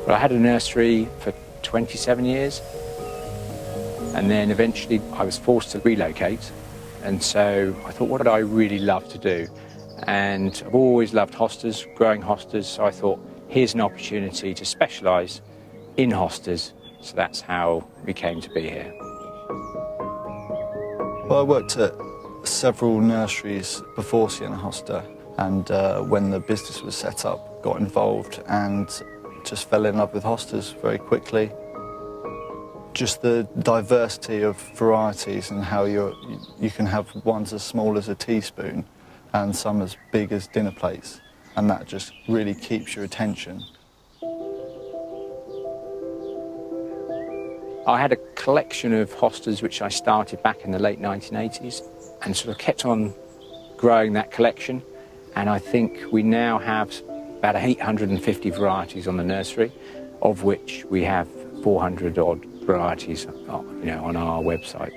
But I had a nursery for 27 years, and then eventually I was forced to relocate, and so I thought, what would I really love to do? And I've always loved hostas, growing hostas, so I thought, here's an opportunity to specialise in hostas, so that's how we came to be here. Well, I worked at several nurseries before Sienna Hosta, and when the business was set up, got involved and just fell in love with hostas very quickly. Just the diversity of varieties and how you can have ones as small as a teaspoon and some as big as dinner plates, and that just really keeps your attention. I had a collection of hostas which I started back in the late 1980s and sort of kept on growing that collection, and I think we now have about 850 varieties on the nursery, of which we have 400 odd varieties on our website.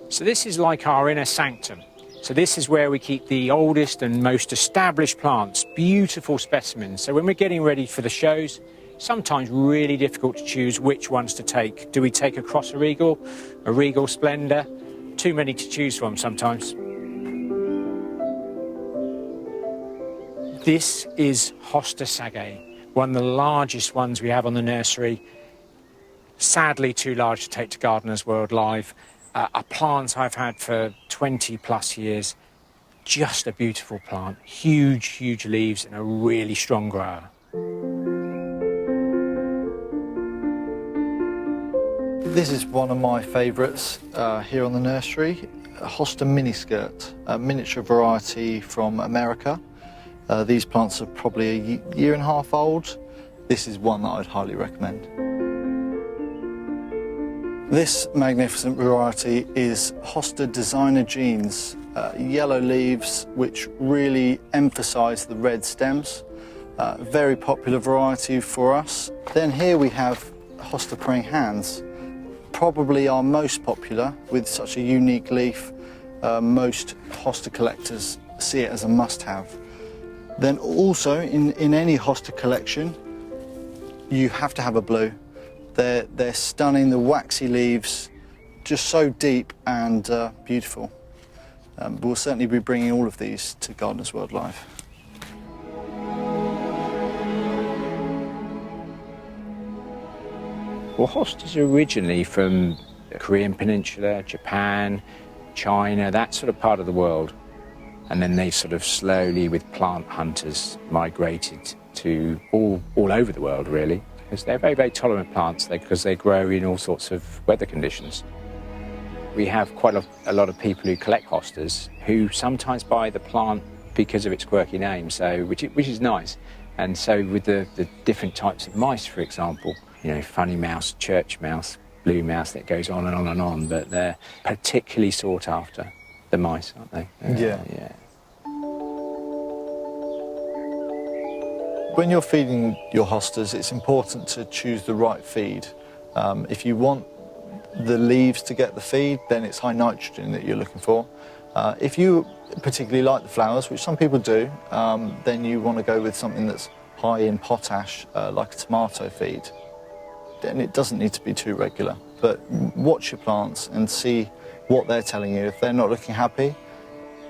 So this is like our inner sanctum. So this is where we keep the oldest and most established plants, beautiful specimens. So when we're getting ready for the shows, sometimes really difficult to choose which ones to take. Do we take a Crosser Regal, a Regal Splendor? Too many to choose from sometimes. This is Hosta Sagae, one of the largest ones we have on the nursery. Sadly too large to take to Gardeners World Live. A plant I've had for 20 plus years. Just a beautiful plant. Huge, huge leaves and a really strong grower. This is one of my favourites here on the nursery, a Hosta miniskirt, a miniature variety from America. These plants are probably a year and a half old. This is one that I'd highly recommend. This magnificent variety is Hosta Designer Jeans, yellow leaves which really emphasise the red stems. Very popular variety for us. Then here we have Hosta Praying Hands, probably our most popular with such a unique leaf. Most Hosta collectors see it as a must-have. Then also in any Hosta collection you have to have a blue. They're stunning, the waxy leaves, just so deep and beautiful. We'll certainly be bringing all of these to Gardeners World Live. Well, hostas are originally from the Korean Peninsula, Japan, China, that sort of part of the world. And then they sort of slowly, with plant hunters, migrated to all over the world, really. Because they're very, very tolerant plants because they grow in all sorts of weather conditions. We have quite a lot of people who collect hostas who sometimes buy the plant because of its quirky name, so which is nice. And so with the different types of mice, for example, funny mouse, church mouse, blue mouse, that goes on and on and on, but they're particularly sought after, the mice, aren't they? Yeah. Yeah. When you're feeding your hostas, it's important to choose the right feed. If you want the leaves to get the feed, then it's high nitrogen that you're looking for. If you particularly like the flowers, which some people do, then you want to go with something that's high in potash, like a tomato feed. Then it doesn't need to be too regular, but watch your plants and see what they're telling you. If they're not looking happy,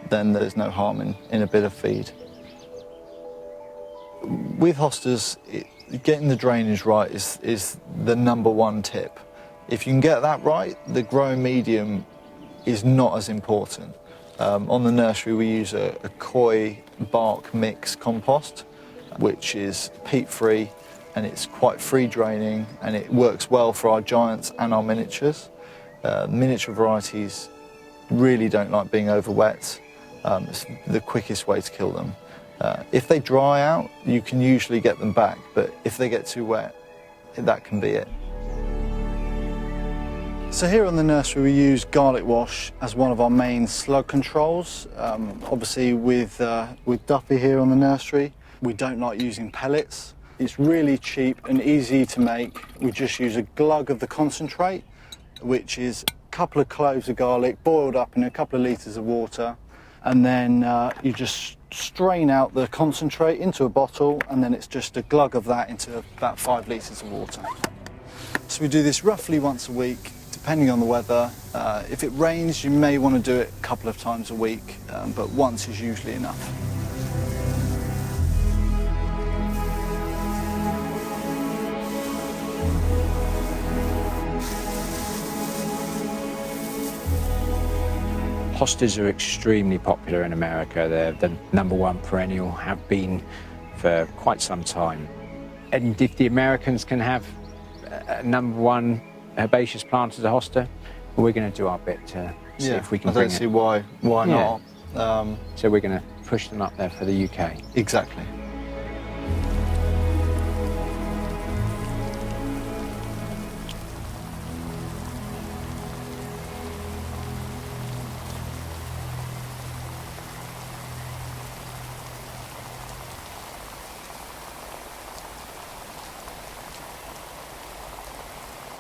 then there's no harm in a bit of feed. With hostas, getting the drainage right is the #1 tip. If you can get that right, the growing medium is not as important. On the nursery we use a koi bark mix compost, which is peat-free and it's quite free draining, and it works well for our giants and our miniatures. Miniature varieties really don't like being over wet. It's the quickest way to kill them. If they dry out, you can usually get them back, but if they get too wet, that can be it. So here on the nursery we use garlic wash as one of our main slug controls. Obviously with Duffy here on the nursery, we don't like using pellets. It's really cheap and easy to make. We just use a glug of the concentrate, which is a couple of cloves of garlic boiled up in a couple of litres of water, and then you just strain out the concentrate into a bottle, and then it's just a glug of that into about 5 litres of water. So we do this roughly once a week, depending on the weather. If it rains, you may want to do it a couple of times a week, but once is usually enough. Hostas are extremely popular in America. They're the #1 perennial, have been for quite some time. And if the Americans can have a #1 herbaceous plant as a hosta, we're going to do our bit to see if we can bring it. I don't see why Yeah. not. So we're going to push them up there for the UK. Exactly.